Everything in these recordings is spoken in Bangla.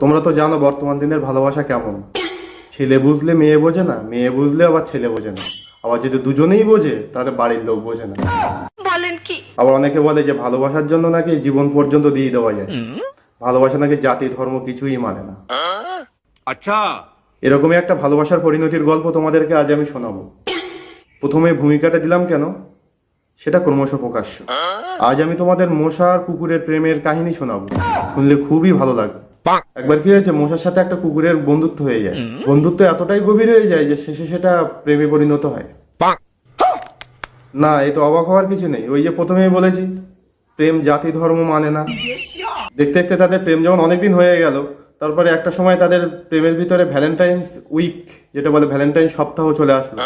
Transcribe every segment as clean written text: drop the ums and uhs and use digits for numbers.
তোমরা তো জানো বর্তমান দিনের ভালোবাসা কেমন। ছেলে বুঝলে মেয়ে বোঝে না, মেয়ে বুঝলে আবার ছেলে বোঝে না, আবার যদি দুজনেই বোঝে তাহলে বাড়ির লোক বোঝে না। বলেন কি? আবার অনেকে বলে যে ভালোবাসার জন্য নাকি জীবন পর্যন্ত দিয়ে দেওয়া যায়, ভালোবাসা নাকি জাতি ধর্ম কিছুই মানে না। আচ্ছা, এরকমই একটা ভালোবাসার পরিণতির গল্প তোমাদেরকে আজ আমি শোনাবো। প্রথমে ভূমিকাটা দিলাম কেন সেটা ক্রমশ প্রকাশ্য। আজ আমি তোমাদের মশা আর কুকুরের প্রেমের কাহিনী শোনাবো, শুনলে খুবই ভালো লাগবে। একবার কি হয়েছে, মশার সাথে একটা কুকুরের বন্ধুত্ব হয়ে যায়। বন্ধুত্ব এতটাই গভীর হয়ে যায় যে শেষে সেটা প্রেমে পরিণত হয়। না, এই তো অবাক হওয়ার কিছু নেই। ওই যে প্রথমেই বলেছি, প্রেম জাতি ধর্ম মানে না। দেখতে দেখতে তাদের প্রেম যখন অনেকদিন হয়ে গেল, তারপরে একটা সময় তাদের প্রেমের ভিতরে ভ্যালেন্টাইন্স উইক, যেটা বলে ভ্যালেন্টাইন সপ্তাহ চলে আসলো।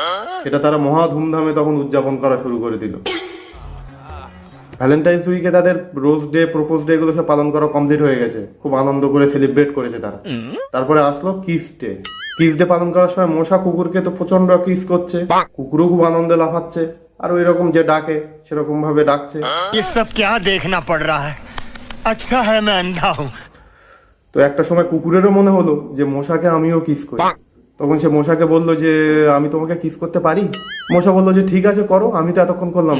সেটা তারা মহা ধুমধামে তখন উদযাপন করা শুরু করে দিল। ভ্যালেন্টাইন্স উইকে তাদের রোজ ডে, প্রপোজ ডে এগুলো সব পালন করা কমপ্লিট হয়ে গেছে, খুব আনন্দ করে সেলিব্রেট করেছে তারা। তারপরে আসলো কিস ডে। কিস ডে পালন করার সময় মশা কুকুরকে তো প্রচন্ড কিস করছে, কুকুরও খুব আনন্দে লাফাচ্ছে, আর ওই রকম যে ডাকে সেরকম ভাবে ডাকছে। ये सब क्या देखना पड़ रहा है? अच्छा है मैं अंधा हूँ। তো একটা সময় কুকুরেরও মনে হলো যে মশাকে আমিও কিস করি। তখন সে মশাকে বললো যে আমি তোমাকে কিস করতে পারি। মশা বললো যে ঠিক আছে করো, আমি তো এতক্ষণ করলাম।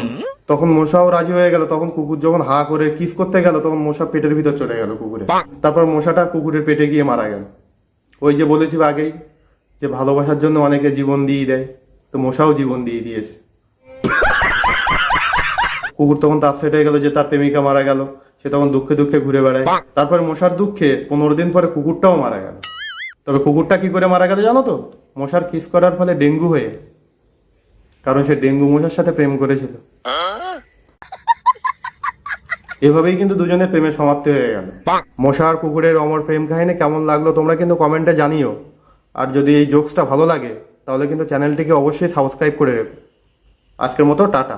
তখন মশাও রাজি হয়ে গেল। তখন কুকুর যখন হা করে কিস করতে গেল, তখন মশা পেটের ভিতর চলে গেল কুকুরে। তারপর মশাটা কুকুরের পেটে গিয়ে মারা গেল। ওই যে বলেছি আগেই যে ভালোবাসার জন্য অনেকে জীবন দিয়ে দেয়, তো মশাও জীবন দিয়ে দিয়েছে। কুকুর তখন আপসেট হয়ে গেল যে তার প্রেমিকা মারা গেল। সে তখন দুঃখে দুঃখে ঘুরে বেড়ায়। তারপর মশার দুঃখে 15 দিন পরে কুকুরটাও মারা গেল। তবে কুকুরটা কি করে মারা গেল জানো তো? মশার কিস করার ফলে ডেঙ্গু হয়ে, কারণ সে ডেঙ্গু মশার সাথে প্রেম করেছিল। এভাবেই কিন্তু দুজনের প্রেমের সমাপ্তি হয়ে গেল। মশা আর কুকুরের অমর প্রেম কাহিনী কেমন লাগলো তোমরা কিন্তু কমেন্টে জানিও। আর যদি এই জোকসটা ভালো লাগে তাহলে কিন্তু চ্যানেলটিকে অবশ্যই সাবস্ক্রাইব করে রেখো। আজকের মতো টাটা।